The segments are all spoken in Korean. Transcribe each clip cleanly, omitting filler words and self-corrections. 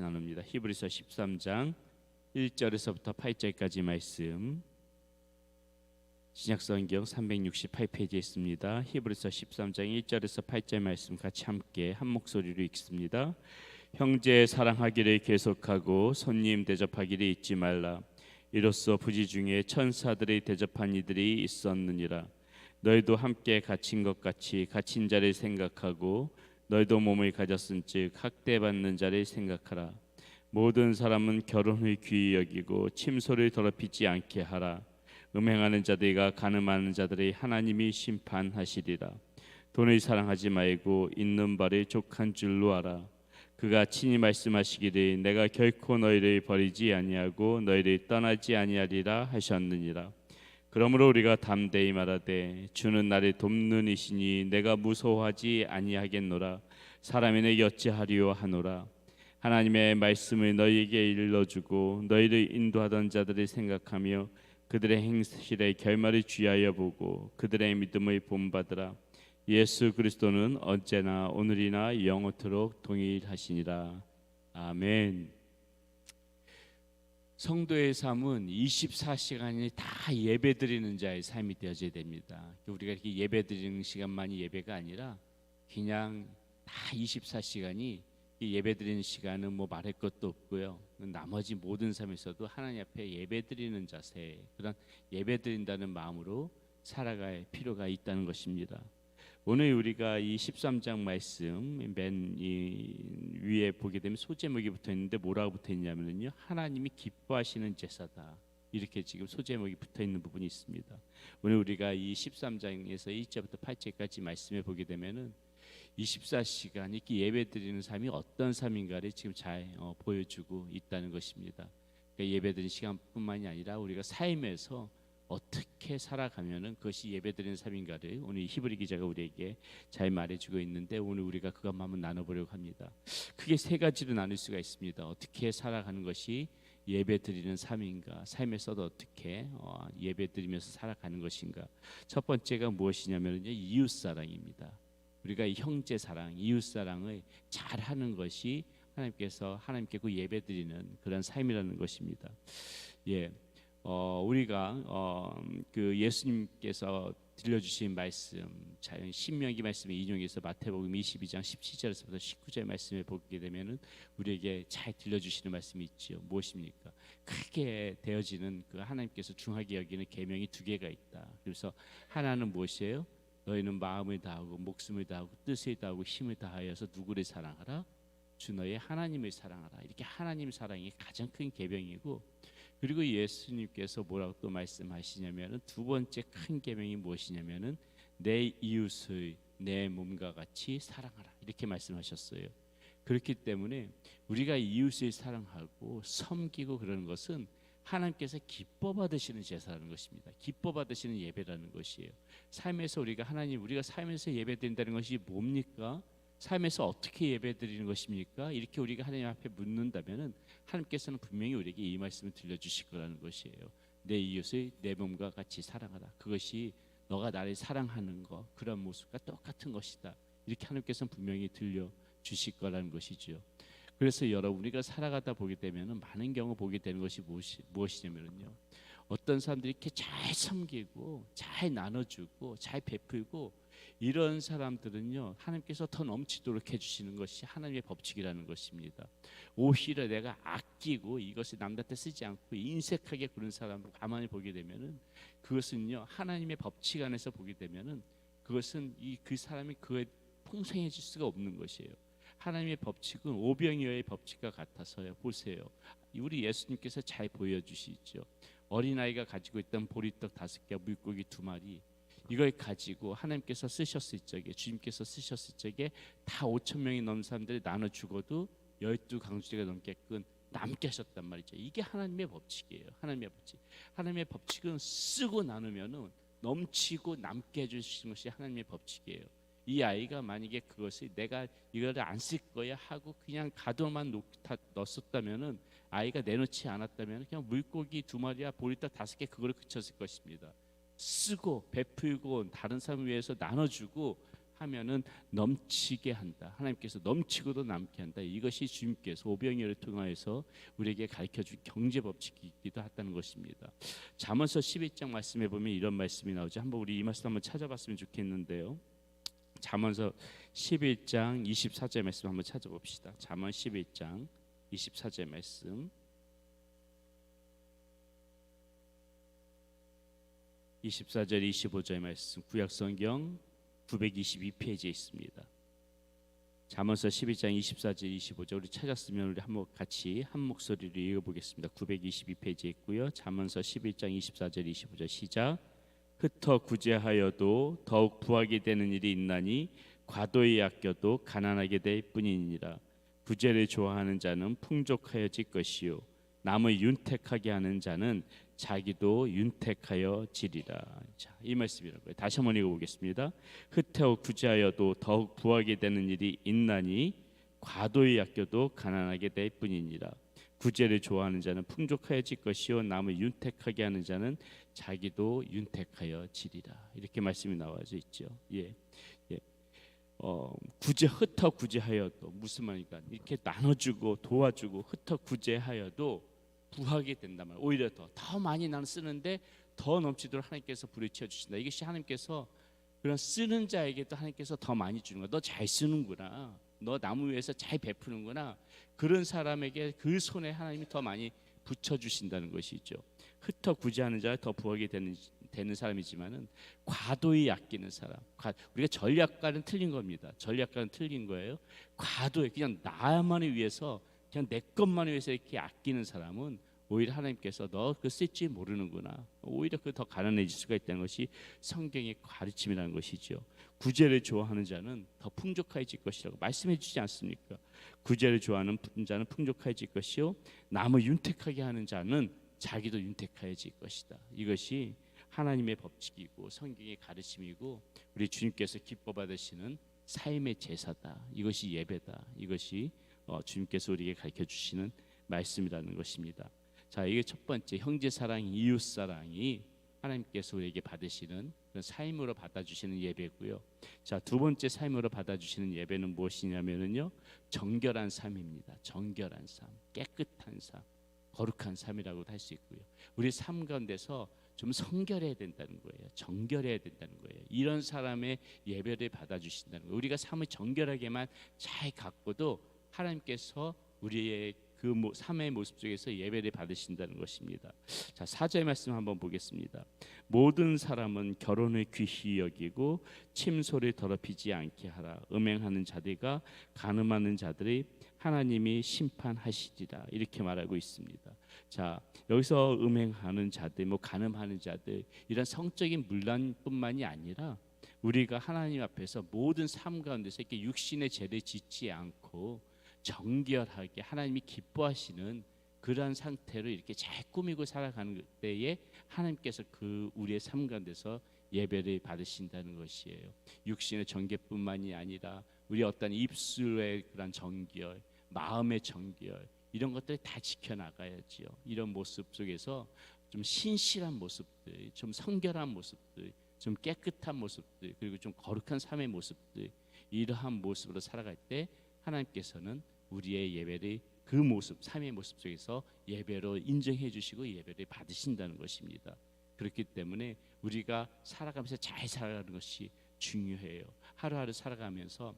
나눕니다. 히브리서 13장 1절에서부터 8절까지 말씀, 신약성경 368페이지에 있습니다. 히브리서 13장 1절에서 8절 말씀 같이 함께 한 목소리로 읽습니다. 형제 사랑하기를 계속하고 손님 대접하기를 잊지 말라. 이로써 부지 중에 천사들이 대접한 이들이 있었느니라. 너희도 함께 갇힌 것 같이 갇힌 자를 생각하고 너희도 몸을 가졌은즉 학대받는 자를 생각하라. 모든 사람은 결혼을 귀히 여기고 침소를 더럽히지 않게 하라. 음행하는 자들과 간음하는 자들의 하나님이 심판하시리라. 돈을 사랑하지 말고 있는 바를 족한 줄로 알아. 그가 친히 말씀하시기를 내가 결코 너희를 버리지 아니하고 너희를 떠나지 아니하리라 하셨느니라. 그러므로 우리가 담대히 말하되 주는 나를 돕는 이시니 내가 무서워하지 아니하겠노라. 사람이 내게 어찌하리요 하노라. 하나님의 말씀을 너희에게 일러주고 너희를 인도하던 자들을 생각하며 그들의 행실의 결말을 주의하여 보고 그들의 믿음을 본받으라. 예수 그리스도는 언제나 오늘이나 영원토록 동일하시니라. 아멘. 성도의 삶은 24시간이 다 예배드리는 자의 삶이 되어져야 됩니다. 우리가 이렇게 예배드리는 시간만이 예배가 아니라 그냥 다 24시간이 예배드리는 시간은 뭐 말할 것도 없고요. 나머지 모든 삶에서도 하나님 앞에 예배드리는 자세, 그런 예배드린다는 마음으로 살아갈 필요가 있다는 것입니다. 오늘 우리가 이 13장 말씀 맨 위에 보게 되면 소제목이 붙어 있는데 뭐라고 붙어 있냐면요, 하나님이 기뻐하시는 제사다, 이렇게 지금 소제목이 붙어 있는 부분이 있습니다. 오늘 우리가 이 13장에서 1절부터 8절까지 말씀해 보게 되면은 24시간 이렇게 예배드리는 삶이 어떤 삶인가를 지금 잘 보여주고 있다는 것입니다. 그러니까 예배드리는 시간뿐만이 아니라 우리가 삶에서 어떻게 살아가면은 그것이 예배드리는 삶인가를 오늘 히브리 기자가 우리에게 잘 말해주고 있는데, 오늘 우리가 그것만 한번 나눠보려고 합니다. 크게 세 가지로 나눌 수가 있습니다. 어떻게 살아가는 것이 예배드리는 삶인가, 삶에서도 어떻게 예배드리면서 살아가는 것인가. 첫 번째가 무엇이냐면요, 이웃사랑입니다. 우리가 이 형제 사랑, 이웃 사랑을 잘하는 것이 하나님께서 하나님께 그 예배드리는 그런 삶이라는 것입니다. 우리가 그 예수님께서 들려주신 말씀, 신명기 말씀을 인용해서 마태복음 22장 17절에서부터 19절 말씀을 보게 되면은 우리에게 잘 들려주시는 말씀이 있죠. 무엇입니까? 크게 되어지는 그 하나님께서 중하게 여기는 계명이 두 개가 있다. 그래서 하나는 무엇이에요? 너희는 마음을 다하고 목숨을 다하고 뜻을 다하고 힘을 다하여서 누구를 사랑하라? 주 너의 하나님을 사랑하라. 이렇게 하나님 사랑이 가장 큰 계명이고, 그리고 예수님께서 뭐라고 또 말씀하시냐면은 두 번째 큰 계명이 무엇이냐면은 내 이웃을 내 몸과 같이 사랑하라, 이렇게 말씀하셨어요. 그렇기 때문에 우리가 이웃을 사랑하고 섬기고 그러는 것은 하나님께서 기뻐 받으시는 제사라는 것입니다. 기뻐 받으시는 예배라는 것이에요. 삶에서 우리가 삶에서 예배드린다는 것이 뭡니까? 삶에서 어떻게 예배드리는 것입니까? 이렇게 우리가 하나님 앞에 묻는다면은 하나님께서는 분명히 우리에게 이 말씀을 들려주실 거라는 것이에요. 내 이웃을 내 몸과 같이 사랑하라. 그것이 너가 나를 사랑하는 것, 그런 모습과 똑같은 것이다. 이렇게 하나님께서는 분명히 들려주실 거라는 것이죠. 그래서 여러분, 우리가 살아가다 보게 되면은 많은 경우 보게 되는 것이 무엇이냐면요, 어떤 사람들이 이렇게 잘 섬기고 잘 나눠주고 잘 베풀고 이런 사람들은요, 하나님께서 더 넘치도록 해주시는 것이 하나님의 법칙이라는 것입니다. 오히려 내가 아끼고 이것을 남한테 쓰지 않고 인색하게 그런 사람을 가만히 보게 되면은 그것은요, 하나님의 법칙 안에서 보게 되면은 그것은 그 사람이 그에 풍성해질 수가 없는 것이에요. 하나님의 법칙은 오병이어의 법칙과 같아서요. 보세요, 우리 예수님께서 잘 보여주시죠. 어린아이가 가지고 있던 보리떡 5개와 물고기 2마리, 이걸 가지고 하나님께서 쓰셨을 적에, 주님께서 쓰셨을 적에 다 5,000명이 넘는 사람들이 나눠 죽어도 12강주리가 넘게끔 남게 하셨단 말이죠. 이게 하나님의 법칙이에요. 하나님의 법칙. 하나님의 법칙은 쓰고 나누면은 넘치고 남게 해주시는 것이 하나님의 법칙이에요. 이 아이가 만약에 그것을 내가 이거를 안 쓸 거야 하고 그냥 가둬만 넣었다면은, 아이가 내놓지 않았다면 그냥 물고기 2마리와 보리떡 5개 그거를 그쳤을 것입니다. 쓰고 베풀고 다른 사람을 위해서 나눠주고 하면은 넘치게 한다. 하나님께서 넘치고도 남게 한다. 이것이 주님께서 오병이어를 통하여서 우리에게 가르쳐준 경제 법칙이기도 하다는 것입니다. 잠언서 11장 말씀에 보면 이런 말씀이 나오죠. 한번 우리 이 말씀 한번 찾아봤으면 좋겠는데요. 잠언서 11장 24절 말씀 한번 찾아봅시다. 잠언 11장 24절 말씀. 24절 25절 말씀 구약성경 922페이지에 있습니다. 잠언서 12장 24절 25절 우리 찾았으면 우리 한번 같이 한 목소리로 읽어보겠습니다. 922페이지에 있고요. 잠언서 11장 24절 25절 시작. 흩어 구제하여도 더욱 부하게 되는 일이 있나니 과도히 아껴도 가난하게 될 뿐이니라. 구제를 좋아하는 자는 풍족하여질 것이요 남을 윤택하게 하는 자는 자기도 윤택하여 지리라. 자, 이 말씀이라고요. 다시 한번 읽어보겠습니다. 흩어 구제하여도 더욱 부하게 되는 일이 있나니 과도히 아껴도 가난하게 될 뿐이니라. 구제를 좋아하는 자는 풍족하여질 것이요 남을 윤택하게 하는 자는 자기도 윤택하여 지리라. 이렇게 말씀이 나와져 있죠. 예. 구제 흩어 구제하여도 무슨 말입니까? 이렇게 나눠주고 도와주고 흩어 구제하여도 부하게 된단 말이에요. 오히려 더 많이 나는 쓰는데 더 넘치도록 하나님께서 부르쳐 주신다. 이것이 하나님께서 그런 쓰는 자에게도 하나님께서 더 많이 주는 거야. 너 잘 쓰는구나. 너 나무 위에서 잘 베푸는구나. 그런 사람에게 그 손에 하나님이 더 많이 붙여 주신다는 것이죠. 흩어 구제하는 자가 더 부하게 되는 사람이지만은 과도히 아끼는 사람. 우리가 전략과는 틀린 겁니다. 전략과는 틀린 거예요. 과도히 그냥 나만을 위해서 그냥 내 것만 위해서 이렇게 아끼는 사람은 오히려 하나님께서 너 그 쓸 줄 모르는구나. 오히려 그 더 가난해질 수가 있다는 것이 성경의 가르침이라는 것이죠. 구제를 좋아하는 자는 더 풍족해질 것이라고 말씀해 주지 않습니까? 구제를 좋아하는 자는 풍족해질 것이요 남을 윤택하게 하는 자는 자기도 윤택해질 것이다. 이것이 하나님의 법칙이고 성경의 가르침이고 우리 주님께서 기뻐 받으시는 삶의 제사다. 이것이 예배다. 이것이 주님께서 우리에게 가르쳐 주시는 말씀이라는 것입니다. 자, 이게 첫 번째 형제 사랑, 이웃 사랑이 하나님께서 우리에게 받으시는 그런 삶으로 받아주시는 예배고요. 자, 두 번째 삶으로 받아주시는 예배는 무엇이냐면요, 정결한 삶입니다. 정결한 삶, 깨끗한 삶, 거룩한 삶이라고도 할 수 있고요. 우리 삶 가운데서 좀 성결해야 된다는 거예요. 정결해야 된다는 거예요. 이런 사람의 예배를 받아주신다는 거예요. 우리가 삶을 정결하게만 잘 갖고도 하나님께서 우리의 그 삶의 모습 속에서 예배를 받으신다는 것입니다. 자, 4절 말씀 한번 보겠습니다. 모든 사람은 결혼을 귀히 여기고 침소를 더럽히지 않게 하라. 음행하는 자들과 간음하는 자들이 하나님이 심판하시리라. 이렇게 말하고 있습니다. 자, 여기서 음행하는 자들, 간음하는 자들, 이런 성적인 문란뿐만이 아니라 우리가 하나님 앞에서 모든 삶 가운데서 이렇게 육신의 죄를 짓지 않고 정결하게 하나님이 기뻐하시는 그러한 상태로 이렇게 잘 꾸미고 살아가는 때에 하나님께서 그 우리의 삶 가운데서 예배를 받으신다는 것이에요. 육신의 정결뿐만이 아니라 우리 어떤 입술의 그런 정결, 마음의 정결, 이런 것들을 다 지켜나가야지요. 이런 모습 속에서 좀 신실한 모습들, 좀 성결한 모습들, 좀 깨끗한 모습들, 그리고 좀 거룩한 삶의 모습들, 이러한 모습으로 살아갈 때 하나님께서는 우리의 예배를 그 모습, 삶의 모습 속에서 예배로 인정해 주시고 예배를 받으신다는 것입니다. 그렇기 때문에 우리가 살아가면서 잘 살아가는 것이 중요해요. 하루하루 살아가면서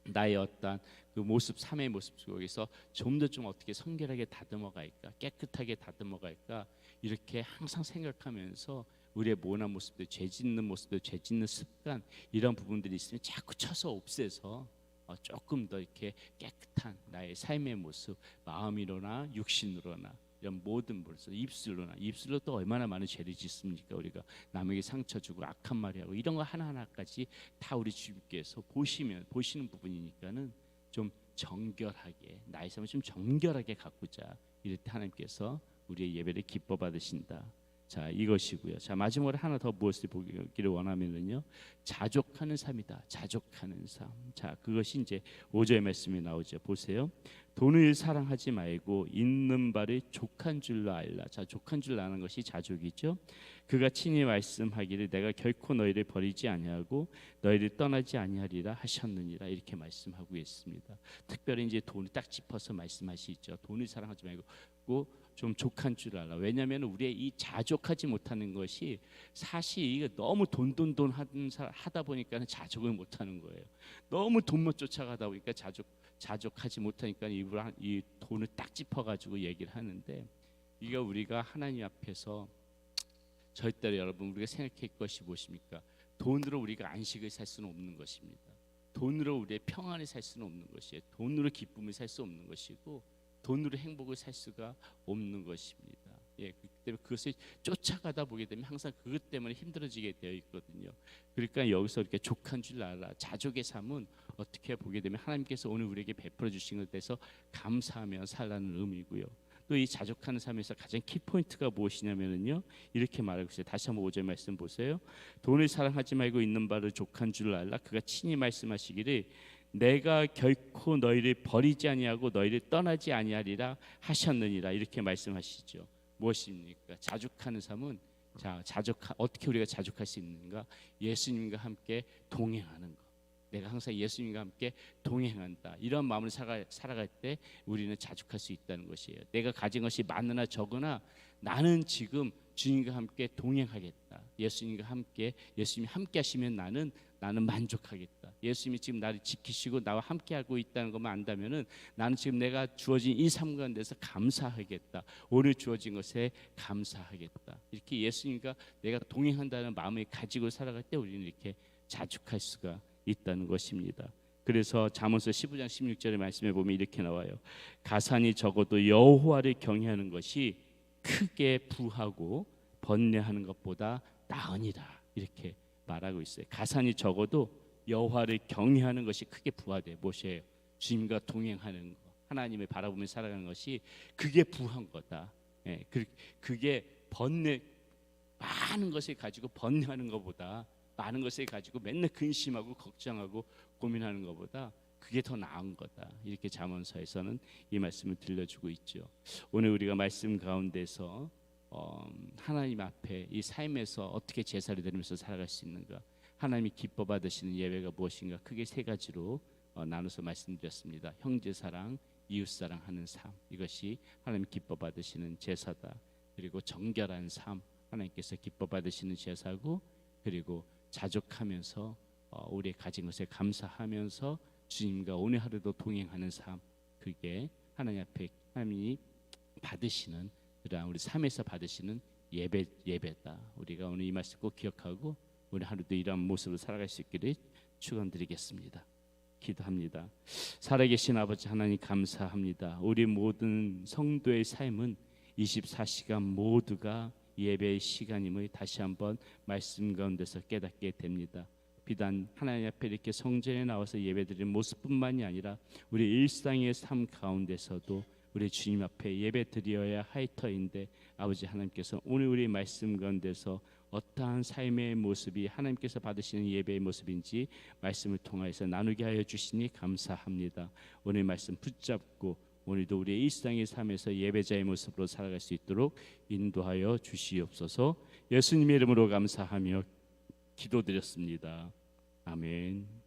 나의 어떤 그 모습, 삶의 모습 속에서 좀 더 좀 어떻게 성결하게 다듬어 갈까, 깨끗하게 다듬어 갈까, 이렇게 항상 생각하면서 우리의 모난 모습들, 죄 짓는 모습들, 죄 짓는 습관, 이런 부분들이 있으면 자꾸 쳐서 없애서 조금 더 이렇게 깨끗한 나의 삶의 모습, 마음이로나 육신으로나 이런 모든 모습, 입술로 또 얼마나 많은 죄를 짓습니까? 우리가 남에게 상처 주고 악한 말이 하고 이런 거 하나하나까지 다 우리 주님께서 보시는 부분이니까는 좀 정결하게 나의 삶을 좀 정결하게 가꾸자, 이럴 때 하나님께서 우리의 예배를 기뻐 받으신다. 자, 이것이고요. 자, 마지막으로 하나 더 무엇을 보기를 원하면은요, 자족하는 삶이다. 자족하는 삶. 자, 그것이 이제 5절 말씀에 나오죠. 보세요. 돈을 사랑하지 말고 있는 바를 족한 줄로 알라. 자, 족한 줄로 아는 것이 자족이죠. 그가 친히 말씀하기를 내가 결코 너희를 버리지 아니하고 너희를 떠나지 아니하리라 하셨느니라. 이렇게 말씀하고 있습니다. 특별히 이제 돈을 딱 짚어서 말씀하시죠. 돈을 사랑하지 말고 좀 족한 줄 알라. 왜냐하면 우리의 이 자족하지 못하는 것이 사실 이게 너무 돈 하다 보니까 자족을 못하는 거예요. 너무 돈만 쫓아가다 보니까 자족하지 못하니까 이 돈을 딱 짚어가지고 얘기를 하는데, 이거 우리가 하나님 앞에서 절대로 여러분 우리가 생각할 것이 무엇입니까? 돈으로 우리가 안식을 살 수는 없는 것입니다. 돈으로 우리의 평안을 살 수는 없는 것이에요. 돈으로 기쁨을 살 수 없는 것이고 돈으로 행복을 살 수가 없는 것입니다. 예, 그렇기 때문에 그것을 쫓아가다 보게 되면 항상 그것 때문에 힘들어지게 되어 있거든요. 그러니까 여기서 이렇게 족한 줄 알아. 자족의 삶은 어떻게 보게 되면 하나님께서 오늘 우리에게 베풀어 주신 것에 대해서 감사하며 살라는 의미고요. 또 이 자족하는 삶에서 가장 키포인트가 무엇이냐면요, 이렇게 말하고 있어요. 다시 한번 5절 말씀 보세요. 돈을 사랑하지 말고 있는 바를 족한 줄 알라. 그가 친히 말씀하시기를 내가 결코 너희를 버리지 아니하고 너희를 떠나지 아니하리라 하셨느니라. 이렇게 말씀하시죠. 무엇입니까? 자족하는 삶은 어떻게 우리가 자족할 수 있는가? 예수님과 함께 동행하는 것. 내가 항상 예수님과 함께 동행한다. 이런 마음을 살아갈 때 우리는 자족할 수 있다는 것이에요. 내가 가진 것이 많으나 적으나 나는 지금 주님과 함께 동행하겠다. 예수님이 함께 하시면 나는 만족하겠다. 예수님이 지금 나를 지키시고 나와 함께하고 있다는 것만 안다면은 나는 지금 내가 주어진 이 삶 가운데서 감사하겠다. 오늘 주어진 것에 감사하겠다. 이렇게 예수님과 내가 동행한다는 마음을 가지고 살아갈 때 우리는 이렇게 자족할 수가 있다는 것입니다. 그래서 잠언서 15장 16절의 말씀에 보면 이렇게 나와요. 가산이 적어도 여호와를 경외하는 것이 크게 부하고 번뇌하는 것보다 나으니라. 이렇게 말하고 있어요. 가산이 적어도 여호와를 경외하는 것이 크게 부하되 무엇이에요? 주님과 동행하는 것, 하나님을 바라보며 살아가는 것이 그게 부한 거다. 예, 그게 많은 것을 가지고 번뇌하는 것보다, 많은 것을 가지고 맨날 근심하고 걱정하고 고민하는 것보다 그게 더 나은 거다. 이렇게 잠언서에서는 이 말씀을 들려주고 있죠. 오늘 우리가 말씀 가운데서 하나님 앞에 이 삶에서 어떻게 제사를 드리면서 살아갈 수 있는가, 하나님이 기뻐 받으시는 예배가 무엇인가, 크게 세 가지로 나눠서 말씀드렸습니다. 형제 사랑, 이웃 사랑하는 삶, 이것이 하나님 기뻐 받으시는 제사다. 그리고 정결한 삶, 하나님께서 기뻐 받으시는 제사고, 그리고 자족하면서 우리의 가진 것에 감사하면서 주님과 오늘 하루도 동행하는 삶, 그게 하나님 앞에 하나님이 받으시는, 그러한 우리 삶에서 받으시는 예배다. 우리가 오늘 이 말씀 꼭 기억하고 오늘 하루도 이러한 모습으로 살아갈 수 있기를 축원드리겠습니다. 기도합니다. 살아계신 아버지 하나님 감사합니다. 우리 모든 성도의 삶은 24시간 모두가 예배의 시간임을 다시 한번 말씀 가운데서 깨닫게 됩니다. 비단 하나님 앞에 이렇게 성전에 나와서 예배드리는 모습뿐만이 아니라 우리 일상의 삶 가운데서도 우리 주님 앞에 예배드려야 할 터인데, 아버지 하나님께서 오늘 우리 말씀 가운데서 어떠한 삶의 모습이 하나님께서 받으시는 예배의 모습인지 말씀을 통해서 나누게 하여 주시니 감사합니다. 오늘 말씀 붙잡고 오늘도 우리의 일상의 삶에서 예배자의 모습으로 살아갈 수 있도록 인도하여 주시옵소서. 예수님의 이름으로 감사하며 기도드렸습니다. 아멘.